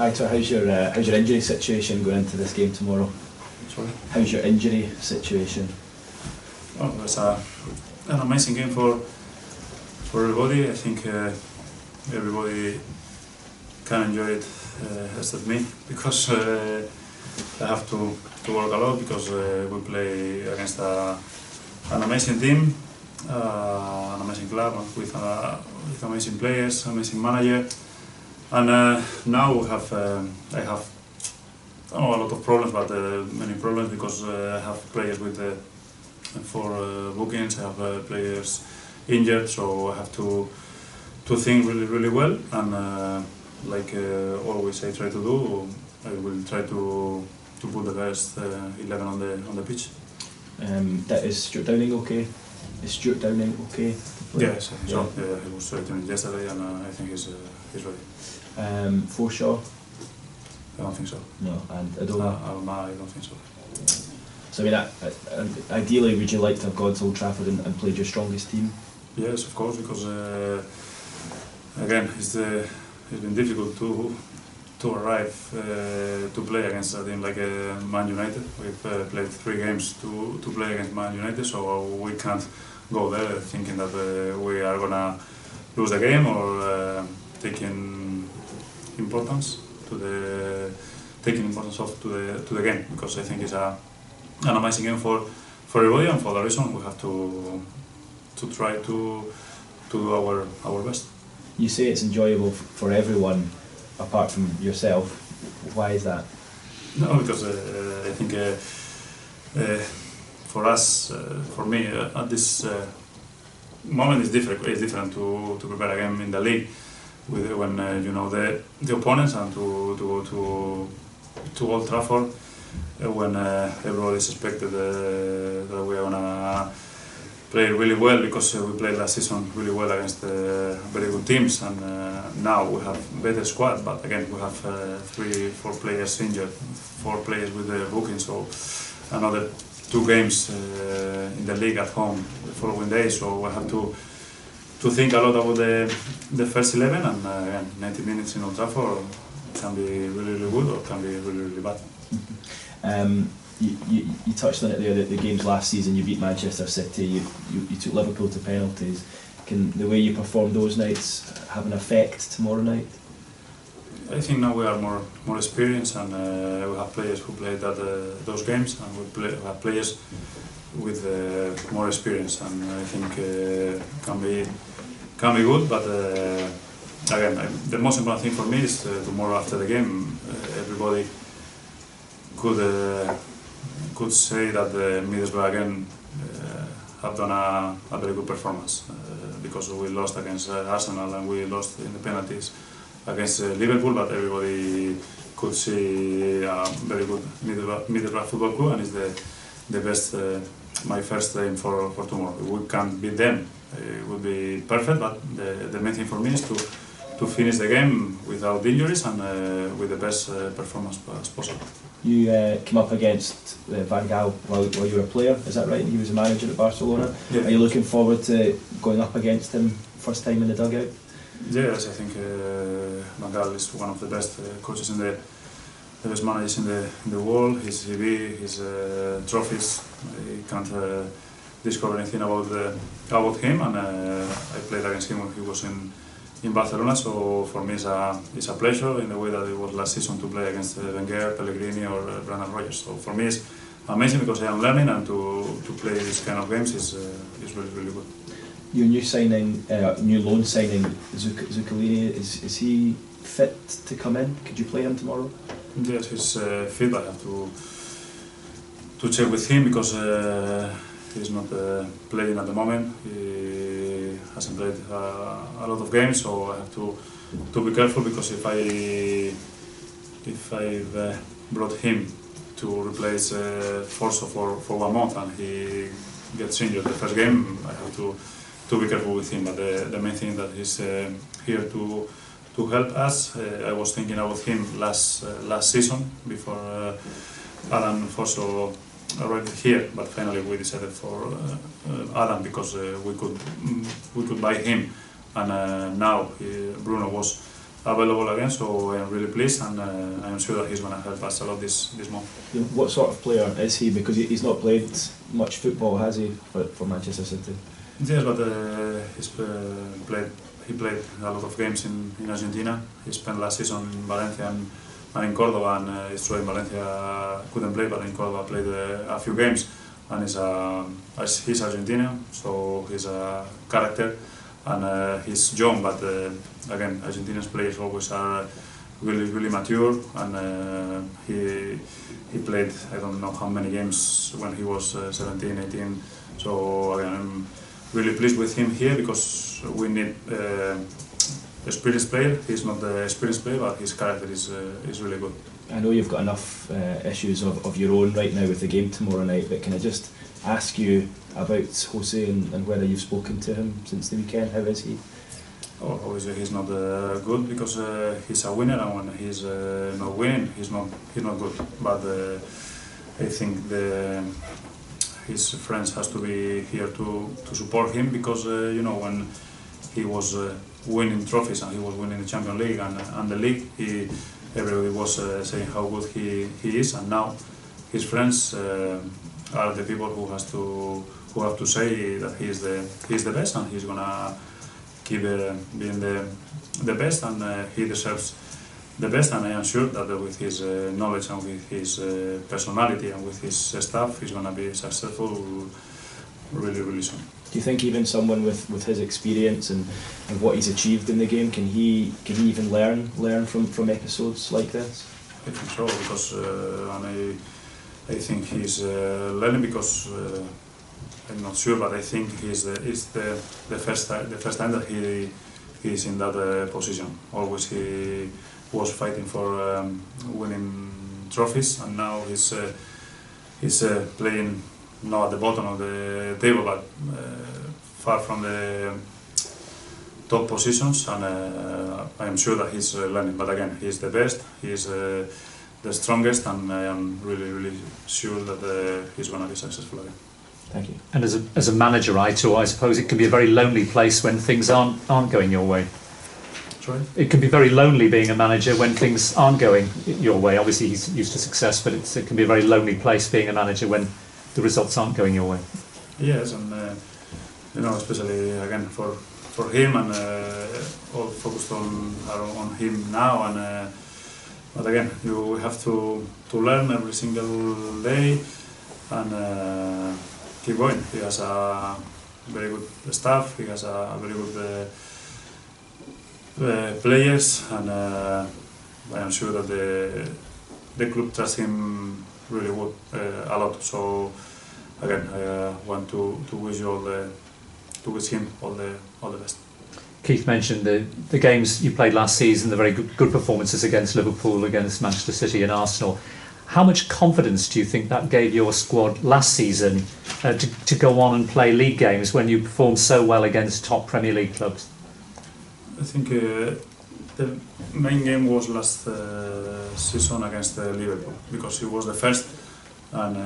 Aitor, how's your injury situation going into this game tomorrow? Sorry? How's your injury situation? Well, it's an amazing game for everybody. I think everybody can enjoy it except me, because I have to work a lot, because we play against an amazing team, an amazing club with amazing players, amazing manager, and now I have I don't know, a lot of problems, but many problems, because I have players with 4 bookings, I have players injured, so I have to think really well, and like always I try to do, I will try to put the best 11 on the pitch. Is Stuart Downing okay? Is Stuart Downing okay? Yes, I think so. Yeah, he was trained yesterday, and I think he's ready. Forshaw? I don't think so. No, and Adoma? I don't think so. So I mean, ideally, would you like to have gone to Old Trafford and played your strongest team? Yes, of course, because again, it's been difficult to arrive to play against a team like Man United. We've played 3 games to play against Man United, so we can't go there thinking that we are gonna lose the game, or taking importance to the game, because I think it's an amazing game for everybody, and for the reason we have to try to do our best. You say it's enjoyable for everyone apart from yourself. Why is that? No, because I think for us, for me, at this moment, it's different to prepare a game in the league, when you know the opponents, and to go to Old Trafford when everybody is expected that we are gonna play really well, because we played last season really well against very good teams, and now we have better squad, but again we have 3-4 players injured, 4 players with the booking, so another 2 games in the league at home the following day, so we have to think a lot about the first 11, and again, 90 minutes in Old Trafford can be really good, or can be really bad. You touched on it there, the games last season. You beat Manchester City, you took Liverpool to penalties. Can the way you perform those nights have an effect tomorrow night? I think now we are more experienced, and we have players who played those games, and we have players with more experience, and I think can be good. But again, the most important thing for me is tomorrow after the game, everybody could say that Middlesbrough again have done a very good performance, because we lost against Arsenal, and we lost in the penalties against Liverpool, but everybody could see a very good Middlesbrough football club, and it's the best, my first aim for tomorrow. If we can beat them, it would be perfect, but the main thing for me is to finish the game without injuries, and with the best performance as possible. You came up against Van Gaal while you were a player, is that right? He was a manager at Barcelona. Yeah. Are you looking forward to going up against him first time in the dugout? Yes, I think Van Gaal is one of the best coaches the best managers in the world. His CV, his trophies, I can't discover anything about him, and I played against him when he was in Barcelona, so for me it's a pleasure, in the way that it was last season, to play against Wenger, Pellegrini, or Brendan Rodgers. So for me it's amazing, because I am learning, and to play this kind of games is really good. Your new loan signing, Zuccolini, is he fit to come in? Could you play him tomorrow? Yes, he's fit, but I have to check with him, because he's not playing at the moment. He hasn't played a lot of games, so I have to be careful, because if I've brought him to replace Forso for 1 month, and he gets injured the first game, I have to be careful with him. But the main thing that he's here to help us. I was thinking about him last season, before Adam Forso arrived here, but finally we decided for Adam, because we could buy him, and now Bruno was available again, so I am really pleased, and I am sure that he's going to help us a lot this month. What sort of player is he? Because he's not played much football, has he, for Manchester City? Yes, but he played a lot of games in Argentina. He spent last season in Valencia and in Cordoba, and it's true in Valencia couldn't play, but in Cordoba played a few games. And he's Argentinian, so he's a character, and he's young, but again, Argentinian players always are really mature, and he played I don't know how many games when he was 17, 18, so again, I'm really pleased with him here, because we need experienced player. He's not the experienced player, but his character is really good. I know you've got enough issues of your own right now with the game tomorrow night, but can I just ask you about Jose and whether you've spoken to him since the weekend? How is he? Oh, obviously he's not good, because he's a winner, and when he's not winning, he's not good. But I think his friends has to be here to support him, because when he was winning trophies and he was winning the Champions League and the league, everybody was saying how good he is, and now his friends are the people who have to say that he is the best, and he's gonna keep being the best, and he deserves the best, and I am sure that with his knowledge and with his personality and with his staff, he's gonna be successful really soon. Do you think even someone with his experience and what he's achieved in the game, can he even learn from episodes like this? I think so, because and I think he's learning, because I'm not sure, but I think it's the first time that he is in that position. Always he was fighting for winning trophies, and now he's playing not at the bottom of the table, but far from the top positions, and I am sure that he's learning. But again, he's the best, he's the strongest, and I am really sure that he's going to be successful again. Thank you. And as a manager, Aitor, I suppose it can be a very lonely place when things aren't going your way. Sorry? It can be very lonely being a manager when things aren't going your way. Obviously, he's used to success, but it can be a very lonely place being a manager when the results aren't going your way. Yes, and especially again for him, and all focused on him now, and but again, you have to learn every single day and keep going. He has a very good staff, he has a very good players, and I am sure that the club trusts him really good, a lot. So again, I want to wish him all the best. Keith mentioned the games you played last season, the very good performances against Liverpool, against Manchester City and Arsenal. How much confidence do you think that gave your squad last season to go on and play league games when you performed so well against top Premier League clubs? I think the main game was last season against Liverpool, because it was the first, and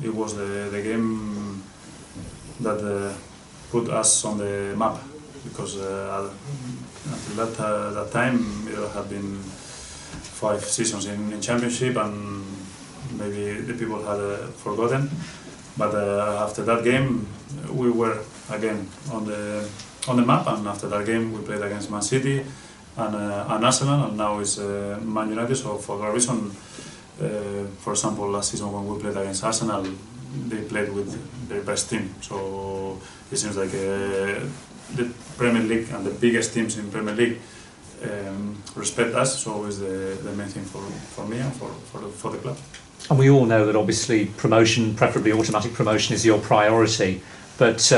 it was the game that put us on the map, because until that time it had been 5 seasons in Championship, and maybe the people had forgotten. But after that game, we were again on the map, and after that game we played against Man City and Arsenal, and now it's Man United. So for that reason, for example, last season when we played against Arsenal, they played with their best team. So it seems like the Premier League and the biggest teams in Premier League respect us. So it's the main thing for me and for the club. And we all know that obviously promotion, preferably automatic promotion, is your priority. But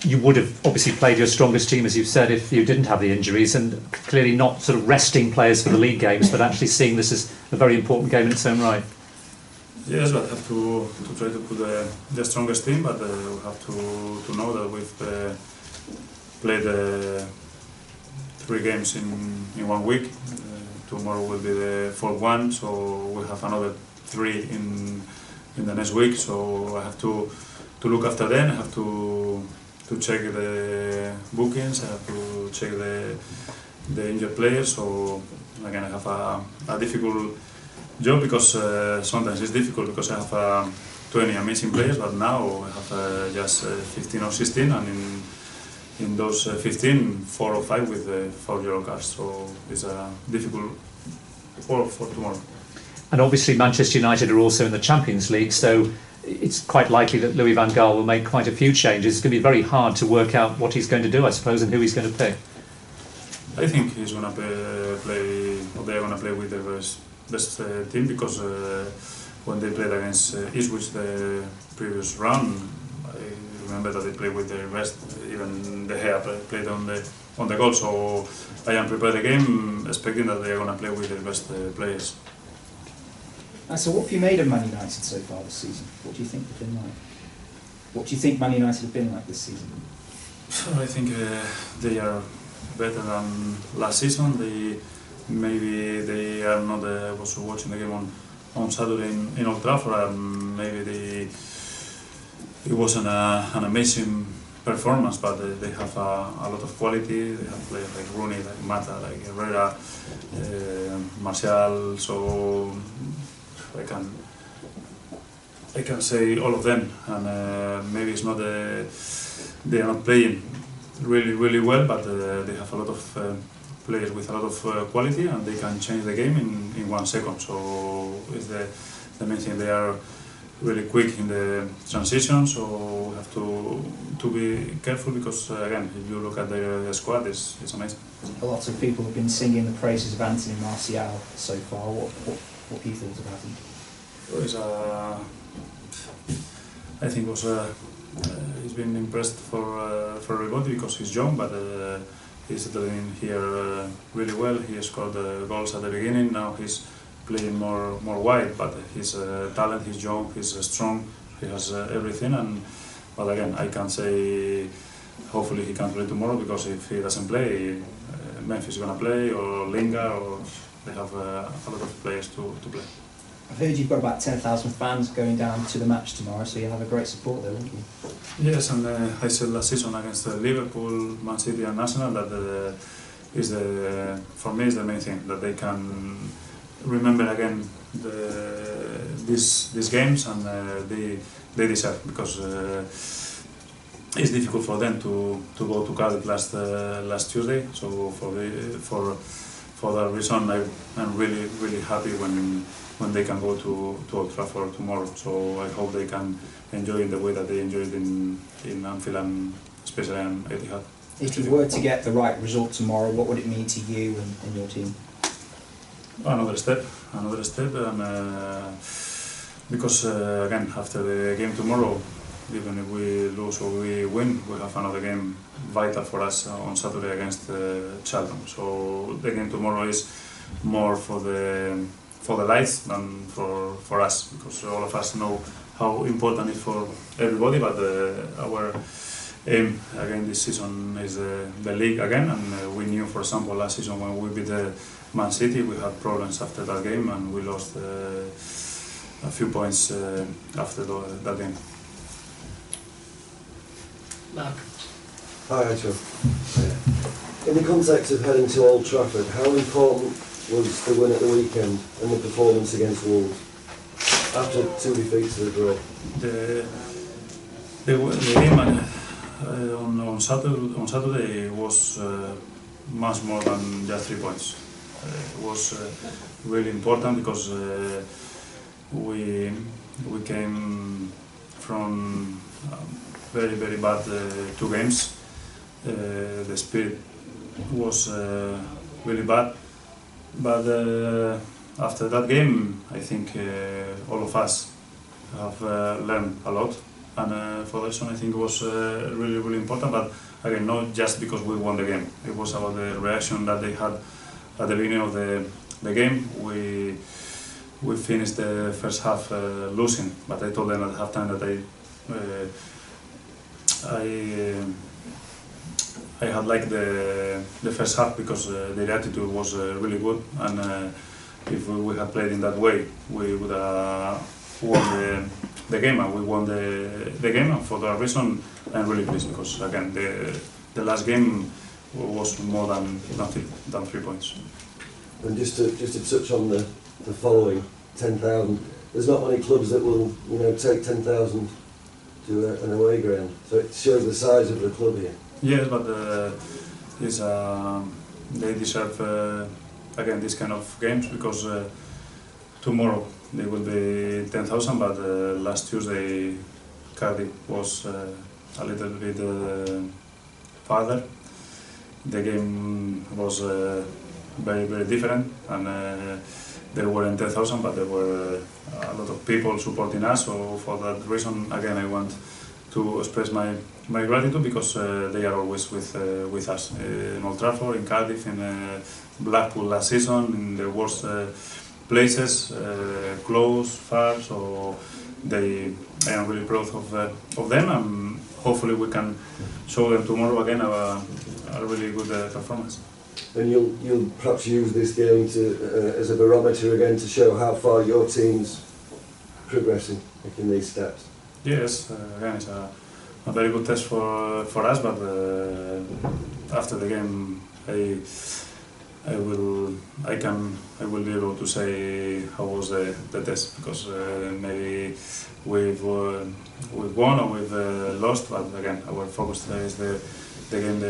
you would have obviously played your strongest team, as you've said, if you didn't have the injuries, and clearly not sort of resting players for the league games, but actually seeing this as a very important game in its own right. Yes, but have to try to put the strongest team, but we have to know that we've played 3 games in 1 week. Tomorrow will be the 4th one, so we have another 3 in the next week. So I have to look after them. I have to check the bookings. I have to check the injured players. So again, I have a difficult job because sometimes it's difficult because I have 20 amazing players, but now I have just 15 or 16, and in those 15, 4 or 5 with 4 yellow cards. So it's a difficult for tomorrow. And obviously Manchester United are also in the Champions League, so it's quite likely that Louis van Gaal will make quite a few changes. It's going to be very hard to work out what he's going to do, I suppose, and who he's going to pick. I think he's going to play, or they're going to play with their best team, because when they played against Ipswich the previous round, I remember that they played with their best. Even the hair played on the goal. So I am prepared the game, expecting that they are going to play with their best players. So what have you made of Man United so far this season? What do you think they've been like? What do you think Man United have been like this season? I think they are better than last season. Maybe they are not. I was watching the game on Saturday in Old Trafford, and maybe it wasn't an amazing performance, but they have a lot of quality. They have players like Rooney, like Mata, like Herrera, Martial. So I can say all of them, and maybe it's not they are not playing really well, but they have a lot of players with a lot of quality, and they can change the game in 1 second. So it's the main thing. They are really quick in the transition, so we have to be careful, because again, if you look at their squad, it's amazing. A lot of people have been singing the praises of Anthony Martial so far. What have you thought about him? I think he's been impressed for everybody, because he's young, but he's settling here really well. He scored goals at the beginning. Now he's playing more wide, but his talent, he's young, he's strong, he has everything. But again, I can't say. Hopefully he can play tomorrow, because if he doesn't play, Memphis is gonna play, or Lingard, or they have a lot of players to play. I've heard you've got about 10,000 fans going down to the match tomorrow, so you'll have a great support there, won't you? Yes, and I said last season against Liverpool, Man City and Arsenal that for me is the main thing, that they can remember again these games, and they deserve, because it's difficult for them to go to Cardiff last Tuesday. So for that reason, I'm really happy when they can go to Old Trafford tomorrow. So I hope they can enjoy it the way that they enjoyed in Anfield, and especially in Etihad. If you were to get the right result tomorrow, what would it mean to you and your team? Another step, and because again, after the game tomorrow, even if we lose or we win, we have another game vital for us on Saturday against Charlton. So the game tomorrow is more for the lights than for us, because all of us know how important it is for everybody. But our aim again this season is the league again, and we knew, for example, last season when we beat Man City, we had problems after that game, and we lost a few points after that game. Mark. Hi, Aitor. In the context of heading to Old Trafford, how important was the win at the weekend and the performance against Wolves after 2 defeats to the draw? The game on Saturday was much more than just 3 points. It was really important, because we came from very bad 2 games. The spirit was really bad, but after that game, I think all of us have learned a lot, and for that reason I think it was really important. But again, not just because we won the game. It was about the reaction that they had at the beginning of the game. We finished the first half losing, but I told them at halftime that I had liked the first half, because their attitude was really good, and if we had played in that way, we would have won the game, and we won the game. And for that reason, I'm really pleased, because again, the last game was more than 3 points. And just to touch on the following 10,000, there's not many clubs that will take 10,000 to an away ground. So it shows the size of the club here. Yes, but they deserve again this kind of games because tomorrow they will be 10,000. But last Tuesday, Cardiff was a little bit farther. The game was very, very different, and there weren't 10,000, but there were a lot of people supporting us. So for that reason, again, I want to express my gratitude because they are always with us in Old Trafford, in Cardiff, in Blackpool last season, in the worst places, close, far. So I am really proud of them, and hopefully we can show them tomorrow again a really good performance. And you'll perhaps use this game as a barometer again to show how far your team's progressing in these steps. Yes, again it's a very good test for us, but after the game I will be able to say how was the test, because maybe we've won or we've lost, but again our focus today is the game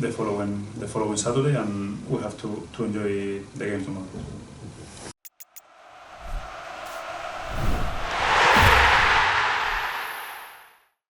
the following Saturday, and we have to enjoy the game tomorrow.